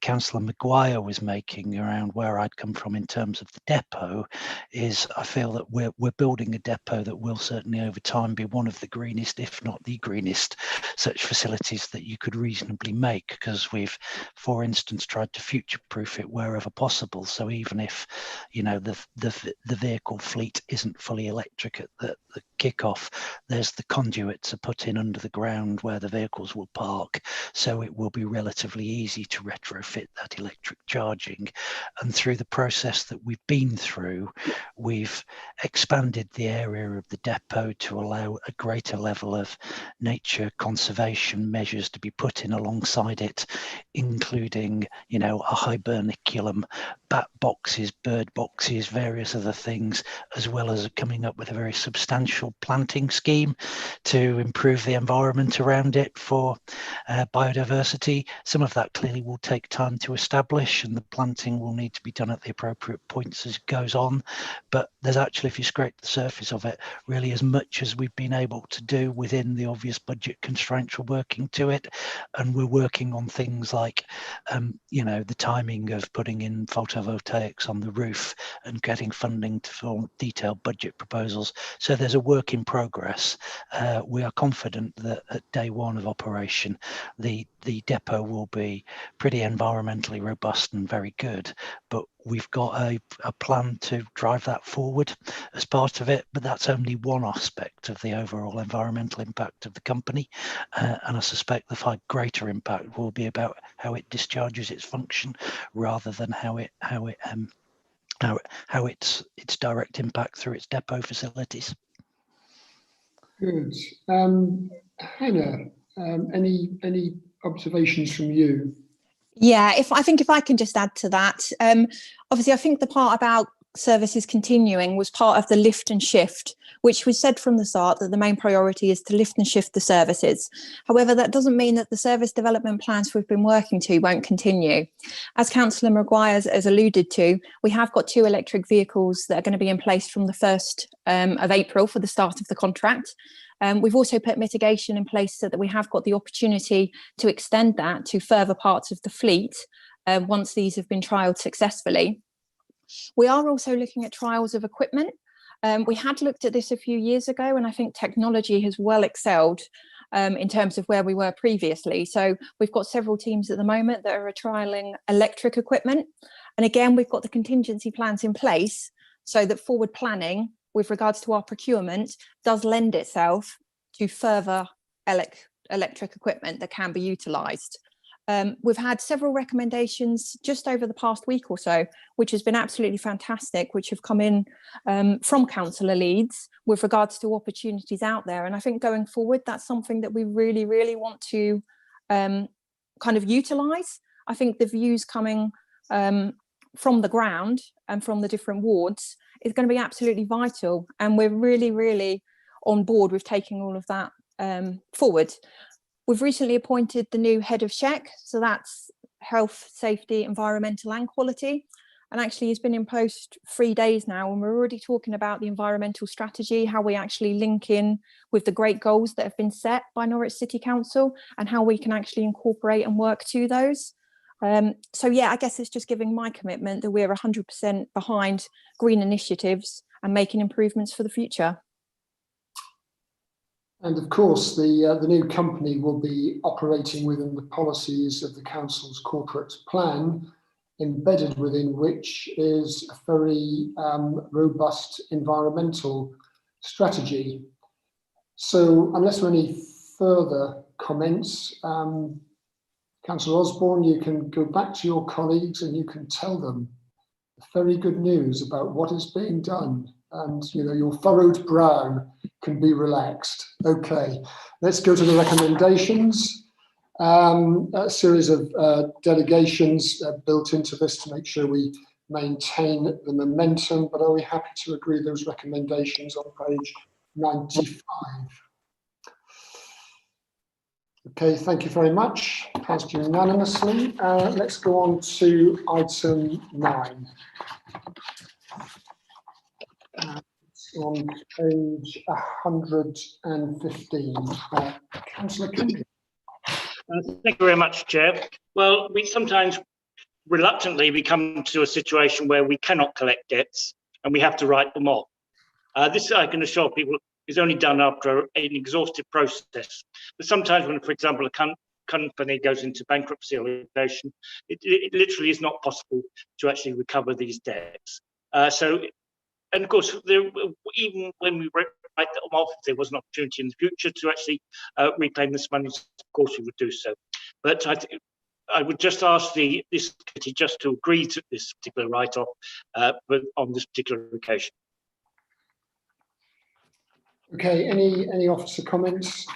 Councillor Maguire was making around where I'd come from in terms of the depot is, I feel that we're building a depot that will certainly over time be one of the greenest, if not the greenest, such facilities that you could reasonably make, because we've, for instance, tried to future-proof it wherever possible. So even if, you know, the vehicle fleet isn't fully electric at the kickoff, there's the conduits are put in under the ground where the vehicles will park, so it will be relatively easy to retrofit that electric charging. And through the process that we've been through, we've expanded the area of the depot to allow a greater level of nature conservation measures to be put in alongside it, including, you know, a hibernaculum, bat boxes, bird boxes, various other things, as well as coming up with a very substantial planting scheme to improve the environment around it for biodiversity. Some of that clearly will take time to establish, and the planting will need to be done at the appropriate points as it goes on. But there's actually, if you scrape the surface of it, really as much as we've been able to do within the obvious budget constraints we're working to it. And we're working on things like, you know, the timing of putting in photovoltaics on the roof and getting funding to form detailed budget proposals. So there's a work in progress. We are confident that at day one of operation, the depot will be pretty environmentally robust and very good, but we've got a plan to drive that forward as part of it. But that's only one aspect of the overall environmental impact of the company, and I suspect the far greater impact will be about how it discharges its function, rather than how its direct impact through its depot facilities. Good. Hannah, any observations from you? Yeah, I think if I can just add to that, obviously I think the part about services continuing was part of the lift and shift, which was said from the start that the main priority is to lift and shift the services. However, that doesn't mean that the service development plans we've been working to won't continue. As Councillor Maguire has alluded to, we have got 2 electric vehicles that are going to be in place from the 1st of April for the start of the contract. We've also put mitigation in place so that we have got the opportunity to extend that to further parts of the fleet once these have been trialled successfully. We are also looking at trials of equipment. We had looked at this a few years ago, and I think technology has well excelled in terms of where we were previously. So we've got several teams at the moment that are trialling electric equipment. And again, we've got the contingency plans in place so that forward planning with regards to our procurement does lend itself to further electric equipment that can be utilised. We've had several recommendations just over the past week or so, which has been absolutely fantastic, which have come in from councillor leads with regards to opportunities out there. And I think going forward, that's something that we really, really want to kind of utilise. I think the views coming from the ground and from the different wards is going to be absolutely vital. And we're really, really on board with taking all of that forward. We've recently appointed the new head of SHEC, so that's health, safety, environmental and quality. And actually he's been in post 3 days now, and we're already talking about the environmental strategy, how we actually link in with the great goals that have been set by Norwich City Council and how we can actually incorporate and work to those. So yeah, I guess it's just giving my commitment that we're 100% behind green initiatives and making improvements for the future. And of course, the new company will be operating within the policies of the council's corporate plan, embedded within which is a very robust environmental strategy. So unless there are any further comments, Councillor Osborne, you can go back to your colleagues and you can tell them very good news about what is being done, and your furrowed brow can be relaxed. Okay, let's go to the recommendations. A series of delegations built into this to make sure we maintain the momentum, but are we happy to agree those recommendations on page 95? Okay, thank you very much. Passed unanimously. Let's go on to item 9. On page 115. Councillor Kendrick. Thank you very much, Chair. Well, we sometimes reluctantly we come to a situation where we cannot collect debts and we have to write them off. This, I can assure people, is only done after an exhaustive process. But sometimes when, for example, a company goes into bankruptcy or liquidation, it literally is not possible to actually recover these debts. And of course, even when we write them off, if there was an opportunity in the future to actually reclaim this money, of course we would do so. But I would just ask this committee just to agree to this particular write-off on this particular occasion. Okay, any officer comments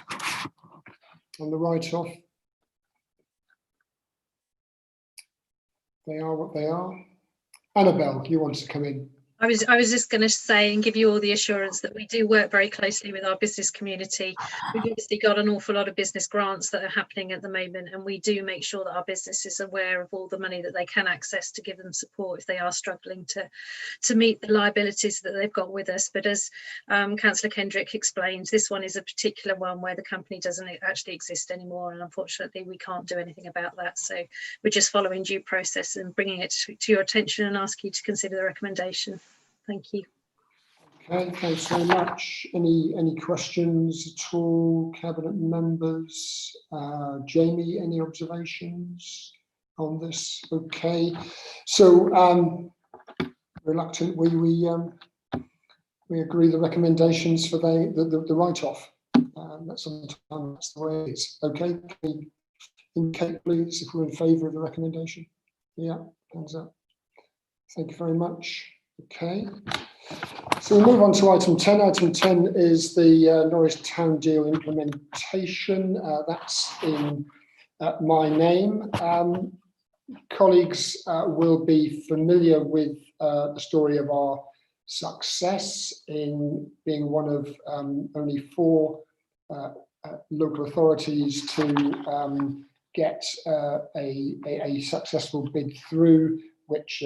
on the write-off? They are what they are. Annabelle, you want to come in? I was just going to say and give you all the assurance that we do work very closely with our business community. We've obviously got an awful lot of business grants that are happening at the moment, and we do make sure that our business is aware of all the money that they can access to give them support if they are struggling to meet the liabilities that they've got with us. But as Councillor Kendrick explains, this one is a particular one where the company doesn't actually exist anymore, and unfortunately we can't do anything about that. So we're just following due process and bringing it to your attention and ask you to consider the recommendation. Thank you. Okay, thanks very much. Any questions at all, Cabinet members? Jamie, any observations on this? Okay, so reluctantly we agree the recommendations for the write-off. That's the way it is. Okay, Kate, please, if we're in favour of the recommendation. Yeah, hands up. Thank you very much. Okay, so we'll move on to item 10. Item 10 is the Norwich Town Deal implementation. That's in my name. Colleagues will be familiar with the story of our success in being one of only 4 local authorities to get a successful bid through, which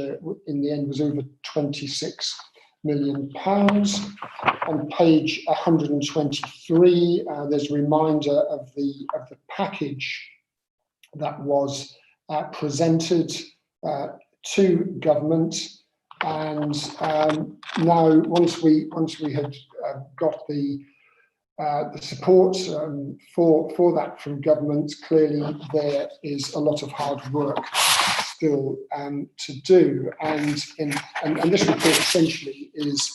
in the end was over £26 million. On page 123, there's a reminder of the package that was presented to government, and now once we had got the support for that from government, clearly there is a lot of hard work still to do, and this report essentially is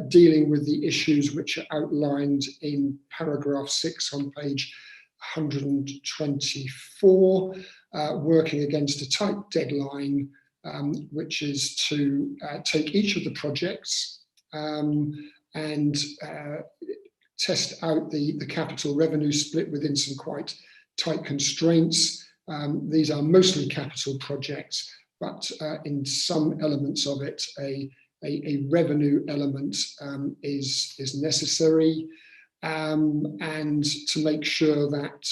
dealing with the issues which are outlined in paragraph 6 on page 124, working against a tight deadline, which is to take each of the projects and test out the capital revenue split within some quite tight constraints. These are mostly capital projects, but in some elements of it, a revenue element is necessary. and to make sure that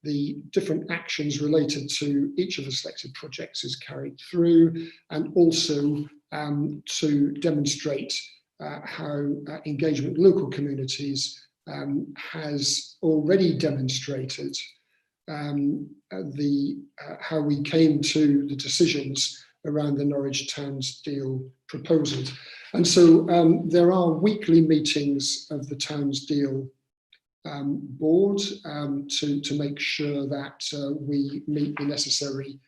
the different actions related to each of the selected projects is carried through, and also to demonstrate how engagement with local communities has already demonstrated how we came to the decisions around the Norwich Towns deal proposals. And so there are weekly meetings of the Towns deal board to make sure that we meet the necessary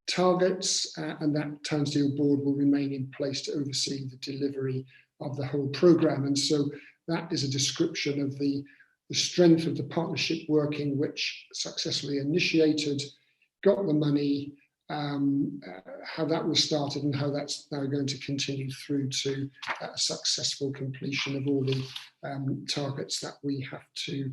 targets, and that Towns deal board will remain in place to oversee the delivery of the whole programme. And so that is a description of the strength of the partnership working, which successfully initiated, got the money, how that was started, and how that's now going to continue through to a successful completion of all the targets that we have to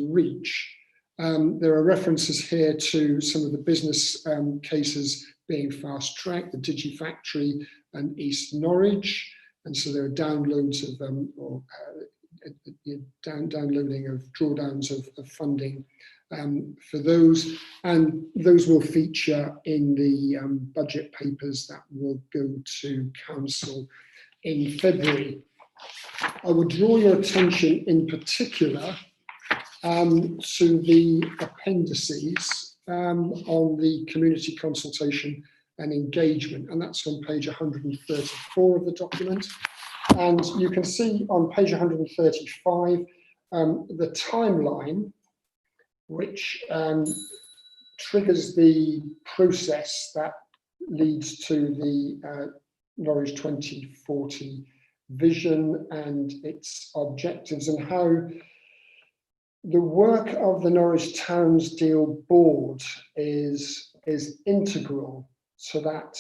reach. There are references here to some of the business cases being fast-tracked, the Digifactory and East Norwich, and so there are downloads of downloading of drawdowns of funding for those, and those will feature in the budget papers that will go to Council in February. I would draw your attention in particular to the appendices on the community consultation and engagement, and that's on page 134 of the document. And you can see on page 135 the timeline which triggers the process that leads to the Norwich 2040 vision and its objectives, and how the work of the Norwich Towns Deal Board is integral to that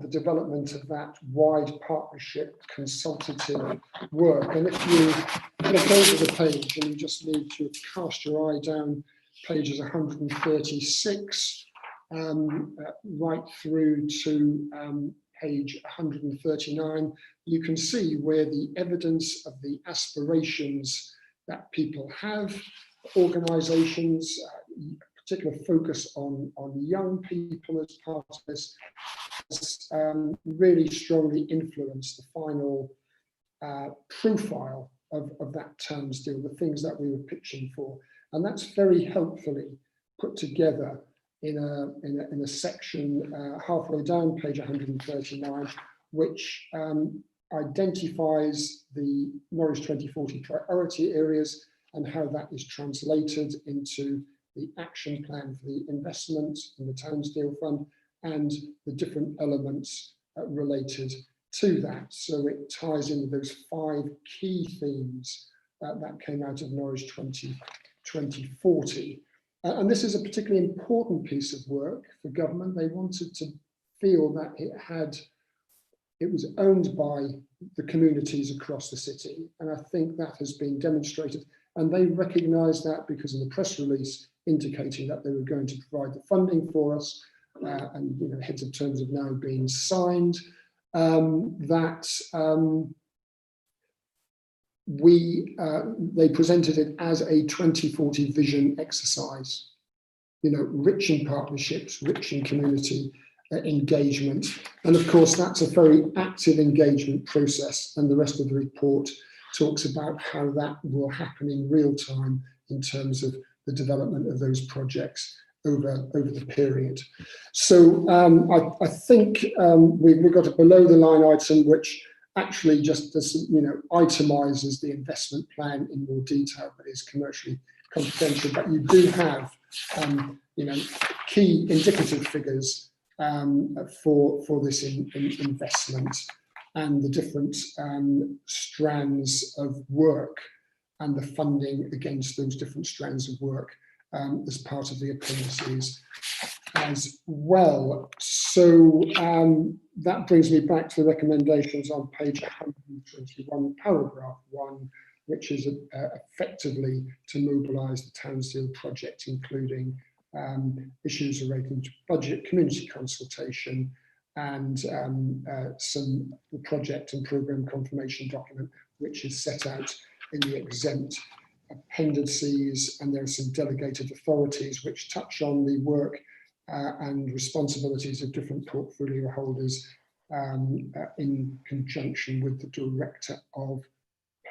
the development of that wide partnership consultative work. And if you look over the page and you just need to cast your eye down pages 136 right through to page 139, you can see where the evidence of the aspirations that people have, organisations, particular focus on young people as part of this, has really strongly influenced the final profile of that Towns deal, the things that we were pitching for. And that's very helpfully put together in a section halfway down page 139, which identifies the Norwich 2040 priority areas and how that is translated into the action plan for the investment in the Towns Deal Fund and the different elements related to that. So it ties in with those 5 key themes that came out of Norwich 2040. And this is a particularly important piece of work for government. They wanted to feel that it was owned by the communities across the city. And I think that has been demonstrated. And they recognised that because of the press release indicating that they were going to provide the funding for us, and heads of terms have now been signed, they presented it as a 2040 vision exercise, rich in partnerships, rich in community engagement. And of course, that's a very active engagement process, and the rest of the report talks about how that will happen in real time in terms of the development of those projects over the period. So I think we've got a below the line item which actually just itemizes the investment plan in more detail, but is commercially confidential. But you do have key indicative figures for this investment and the different strands of work and the funding against those different strands of work as part of the appendices as well. So that brings me back to the recommendations on page 121, paragraph 1, which is effectively to mobilise the Towns Deal project, including issues relating to budget, community consultation, and the project and programme confirmation document, which is set out in the exempt appendices, and there are some delegated authorities which touch on the work and responsibilities of different portfolio holders in conjunction with the Director of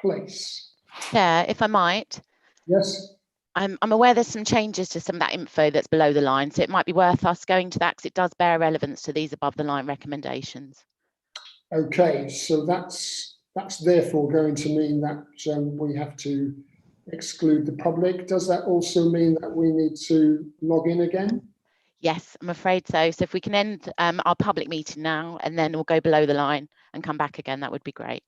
Place. Chair, if I might. Yes. I'm aware there's some changes to some of that info that's below the line, so it might be worth us going to that because it does bear relevance to these above the line recommendations. Okay, so that's therefore going to mean that we have to exclude the public. Does that also mean that we need to log in again? Yes, I'm afraid so. So if we can end our public meeting now and then we'll go below the line and come back again, that would be great.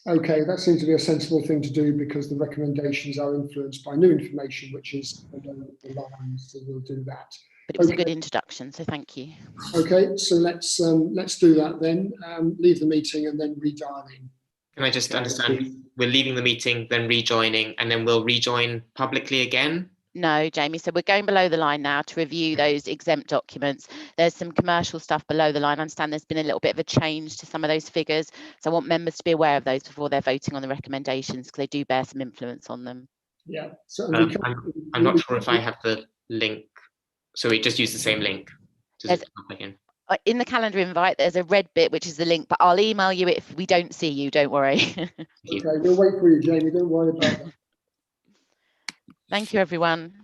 Okay, that seems to be a sensible thing to do because the recommendations are influenced by new information, which is below the line, so we'll do that. But it was a good introduction, so thank you. Okay, so let's do that then. Leave the meeting and then redial in. Can I just understand, we're leaving the meeting, then rejoining, and then we'll rejoin publicly again? No, Jamie, so we're going below the line now to review those exempt documents. There's some commercial stuff below the line. I understand there's been a little bit of a change to some of those figures. So I want members to be aware of those before they're voting on the recommendations because they do bear some influence on them. Yeah. So I'm not sure if I have the link. So we just use the same link. In the calendar invite, there's a red bit, which is the link, but I'll email you if we don't see you, don't worry. Okay, we'll wait for you, Jamie. Don't worry about that. Thank you, everyone.